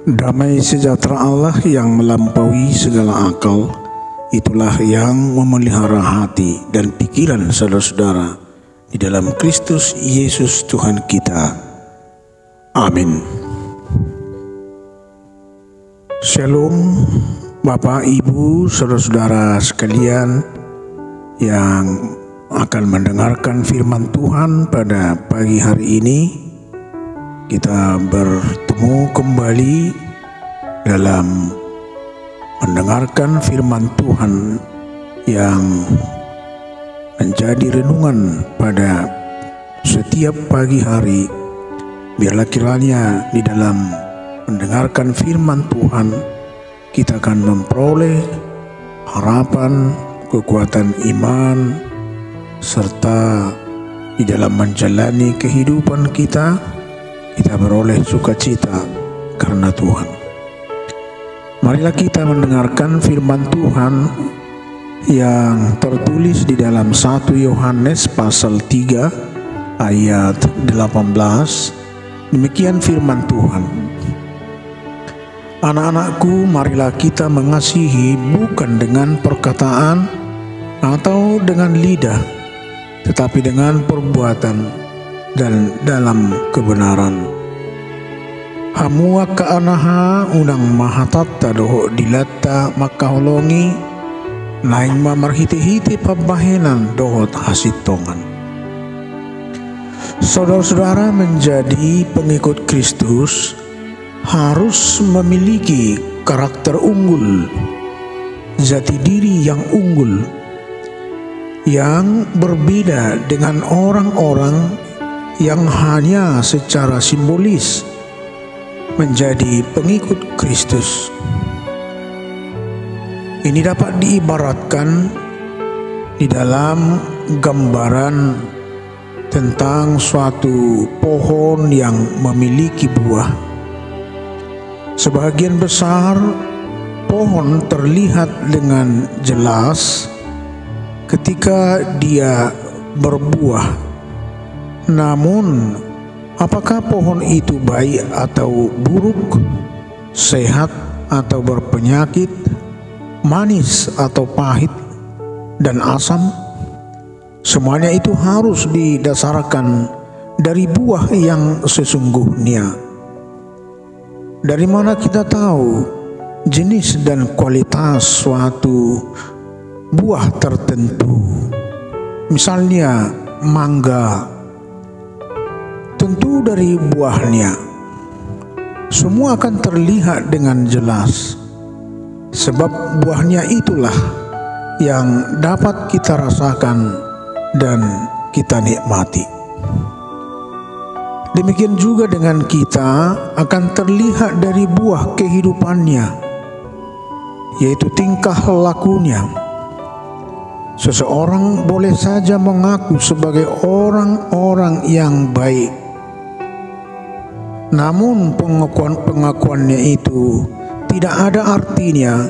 Damai sejahtera Allah yang melampaui segala akal, itulah yang memelihara hati dan pikiran saudara-saudara di dalam Kristus Yesus Tuhan kita. Amin. Shalom Bapak, Ibu, saudara-saudara sekalian yang akan mendengarkan firman Tuhan pada pagi hari ini. Kita bertemu kembali dalam mendengarkan firman Tuhan yang menjadi renungan pada setiap pagi hari. Biarlah kiranya di dalam mendengarkan firman Tuhan kita akan memperoleh harapan, kekuatan iman, serta di dalam menjalani kehidupan kita beroleh sukacita karena Tuhan. Marilah kita mendengarkan firman Tuhan yang tertulis di dalam 1 Yohanes pasal 3 ayat 18. Demikian firman Tuhan. Anak-anakku, marilah kita mengasihi bukan dengan perkataan atau dengan lidah, tetapi dengan perbuatan dan dalam kebenaran. Hamua kaanaha unang mahatatta doho dilatta makaholongi laing mamarhiti-hiti pabahenan dohot hasitongan. Saudara-saudara, menjadi pengikut Kristus harus memiliki karakter unggul, jati diri yang unggul, yang berbeda dengan orang-orang yang hanya secara simbolis menjadi pengikut Kristus. Ini dapat diibaratkan di dalam gambaran tentang suatu pohon yang memiliki buah. Sebagian besar pohon terlihat dengan jelas ketika dia berbuah. Namun, apakah pohon itu baik atau buruk, sehat atau berpenyakit, manis atau pahit, dan asam? Semuanya itu harus didasarkan dari buah yang sesungguhnya. Dari mana kita tahu jenis dan kualitas suatu buah tertentu? Misalnya mangga, tentu dari buahnya. Semua akan terlihat dengan jelas, sebab buahnya itulah yang dapat kita rasakan dan kita nikmati. Demikian juga dengan kita akan terlihat dari buah kehidupannya, yaitu tingkah lakunya. Seseorang boleh saja mengaku sebagai orang-orang yang baik, namun pengakuannya itu tidak ada artinya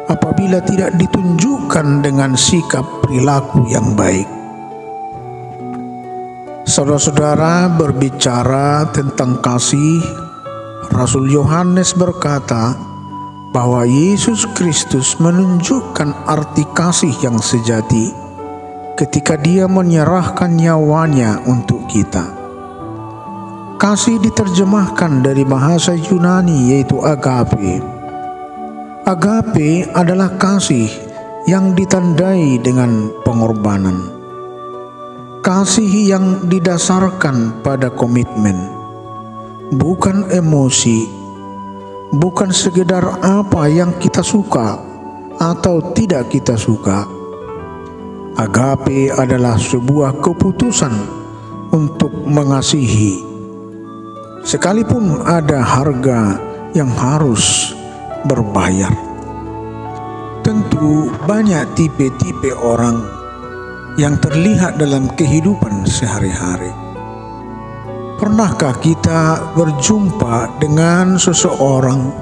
apabila tidak ditunjukkan dengan sikap perilaku yang baik. Saudara-saudara, berbicara tentang kasih, Rasul Yohanes berkata bahwa Yesus Kristus menunjukkan arti kasih yang sejati ketika Dia menyerahkan nyawanya untuk kita. Kasih diterjemahkan dari bahasa Yunani yaitu agape. Agape adalah kasih yang ditandai dengan pengorbanan. Kasih yang didasarkan pada komitmen, bukan emosi, bukan sekedar apa yang kita suka atau tidak kita suka. Agape adalah sebuah keputusan untuk mengasihi, sekalipun ada harga yang harus berbayar. Tentu banyak tipe-tipe orang yang terlihat dalam kehidupan sehari-hari. Pernahkah kita berjumpa dengan seseorang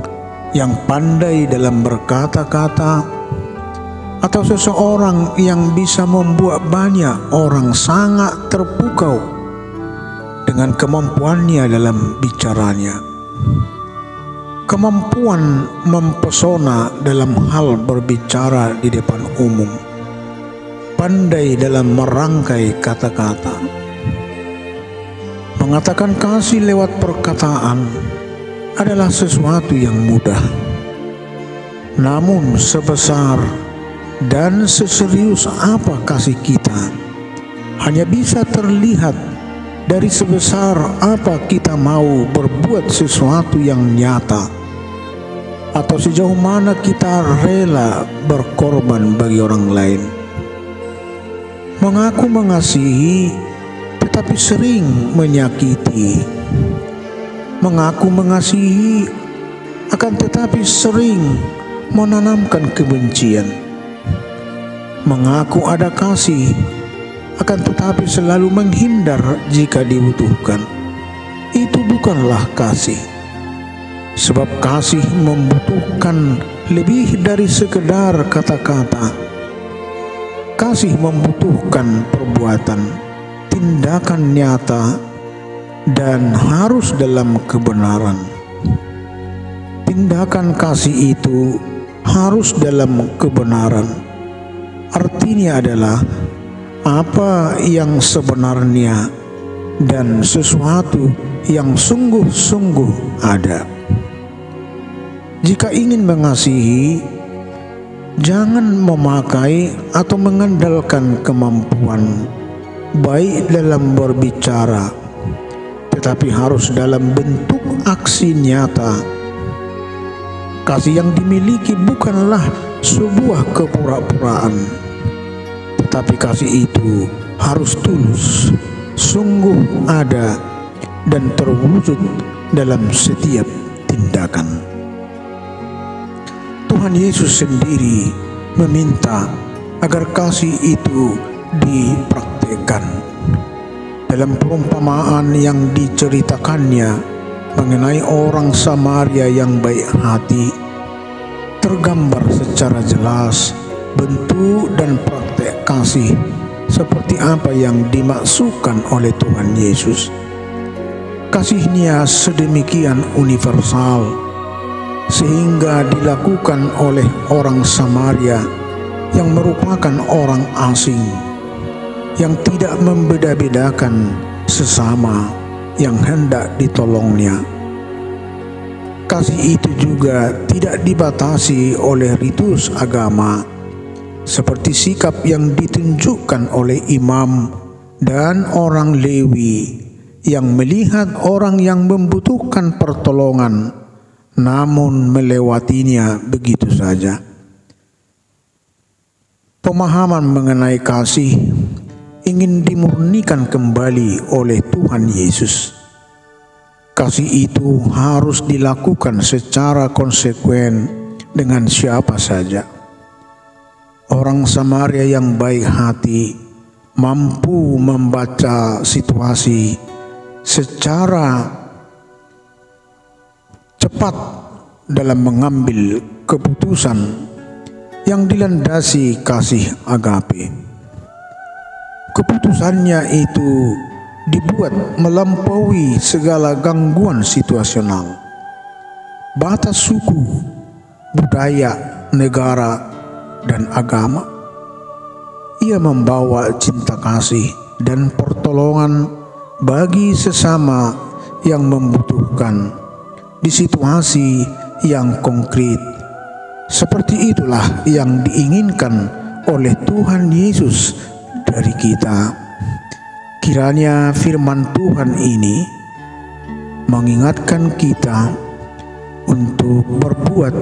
yang pandai dalam berkata-kata, atau seseorang yang bisa membuat banyak orang sangat terpukau dengan kemampuannya dalam bicaranya? Kemampuan mempesona dalam hal berbicara di depan umum, pandai dalam merangkai kata-kata. Mengatakan kasih lewat perkataan adalah sesuatu yang mudah. Namun sebesar dan seserius apa kasih kita hanya bisa terlihat dari sebesar apa kita mau berbuat sesuatu yang nyata, atau sejauh mana kita rela berkorban bagi orang lain. Mengaku mengasihi tetapi sering menyakiti. Mengaku mengasihi akan tetapi sering menanamkan kebencian. Mengaku ada kasih akan tetapi selalu menghindar jika dibutuhkan. Itu bukanlah kasih. Sebab kasih membutuhkan lebih dari sekedar kata-kata. Kasih membutuhkan perbuatan, tindakan nyata, dan harus dalam kebenaran. Tindakan kasih itu harus dalam kebenaran. Artinya adalah apa yang sebenarnya dan sesuatu yang sungguh-sungguh ada. Jika ingin mengasihi, jangan memakai atau mengandalkan kemampuan baik dalam berbicara, tetapi harus dalam bentuk aksi nyata. Kasih yang dimiliki bukanlah sebuah kepura-puraan, tetapi kasih itu harus tulus, sungguh ada, dan terwujud dalam setiap tindakan. Tuhan Yesus sendiri meminta agar kasih itu dipraktikkan. Dalam perumpamaan yang diceritakannya mengenai orang Samaria yang baik hati, tergambar secara jelas bentuk dan praktek kasih seperti apa yang dimaksudkan oleh Tuhan Yesus. Kasih-Nya sedemikian universal sehingga dilakukan oleh orang Samaria yang merupakan orang asing, yang tidak membeda-bedakan sesama yang hendak ditolongnya. Kasih itu juga tidak dibatasi oleh ritus agama, seperti sikap yang ditunjukkan oleh imam dan orang Lewi yang melihat orang yang membutuhkan pertolongan namun melewatinya begitu saja. Pemahaman mengenai kasih ingin dimurnikan kembali oleh Tuhan Yesus. Kasih itu harus dilakukan secara konsekuen dengan siapa saja. Orang Samaria yang baik hati mampu membaca situasi secara cepat dalam mengambil keputusan yang dilandasi kasih agape. Keputusannya itu dibuat melampaui segala gangguan situasional, batas suku, budaya, negara, dan agama. Ia membawa cinta kasih dan pertolongan bagi sesama yang membutuhkan di situasi yang konkret. Seperti itulah yang diinginkan oleh Tuhan Yesus dari kita. Kiranya firman Tuhan ini mengingatkan kita untuk berbuat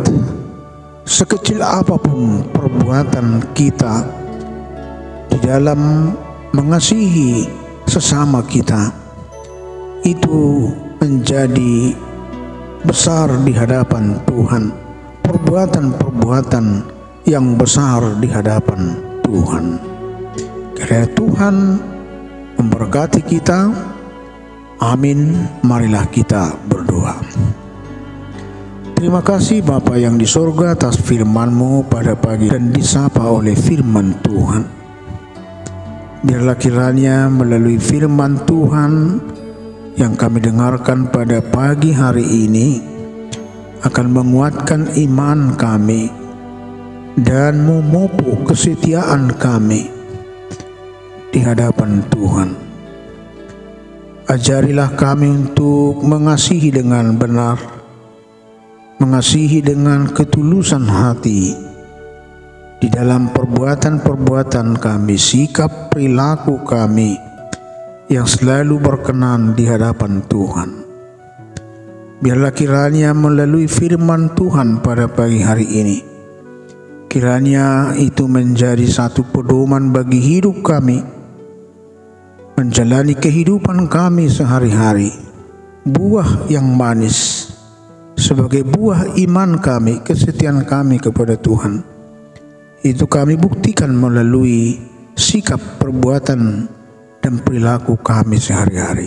sekecil apapun perbuatan kita di dalam mengasihi sesama kita, itu menjadi besar di hadapan Tuhan. Perbuatan-perbuatan yang besar di hadapan Tuhan. Kiranya Tuhan memberkati kita. Amin. Marilah kita berdoa. Terima kasih Bapa yang di sorga atas firman-Mu pada pagi dan disapa oleh firman Tuhan. Biarlah kiranya melalui firman Tuhan yang kami dengarkan pada pagi hari ini akan menguatkan iman kami dan memupuk kesetiaan kami di hadapan Tuhan. Ajarilah kami untuk mengasihi dengan benar, mengasihi dengan ketulusan hati di dalam perbuatan-perbuatan kami, sikap perilaku kami yang selalu berkenan di hadapan Tuhan. Biarlah kiranya melalui firman Tuhan pada pagi hari ini, kiranya itu menjadi satu pedoman bagi hidup kami, menjalani kehidupan kami sehari-hari, buah yang manis, sebagai buah iman kami, kesetiaan kami kepada Tuhan. Itu kami buktikan melalui sikap, perbuatan, dan perilaku kami sehari-hari.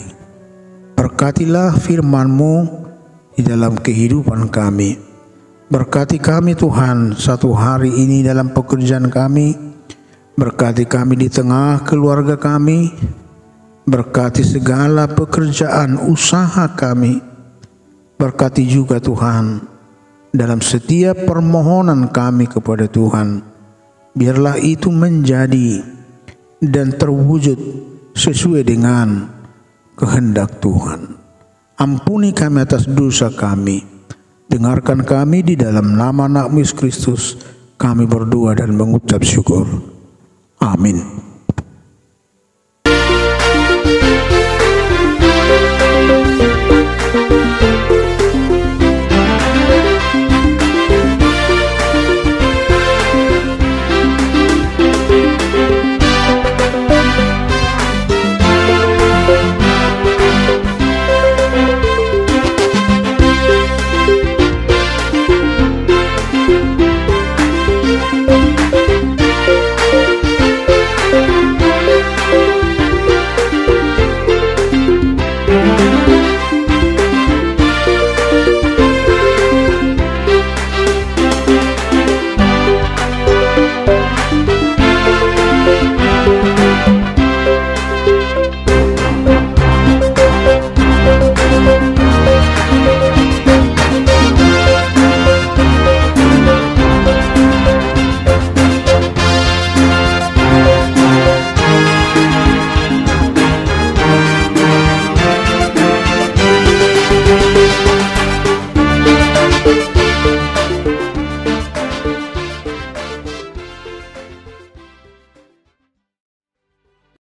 Berkatilah firman-Mu di dalam kehidupan kami. Berkati kami Tuhan satu hari ini dalam pekerjaan kami. Berkati kami di tengah keluarga kami. Berkati segala pekerjaan usaha kami. Berkati juga Tuhan dalam setiap permohonan kami kepada Tuhan. Biarlah itu menjadi dan terwujud sesuai dengan kehendak Tuhan. Ampuni kami atas dosa kami. Dengarkan kami di dalam nama Yesus Kristus. Kami berdoa dan mengucap syukur. Amin.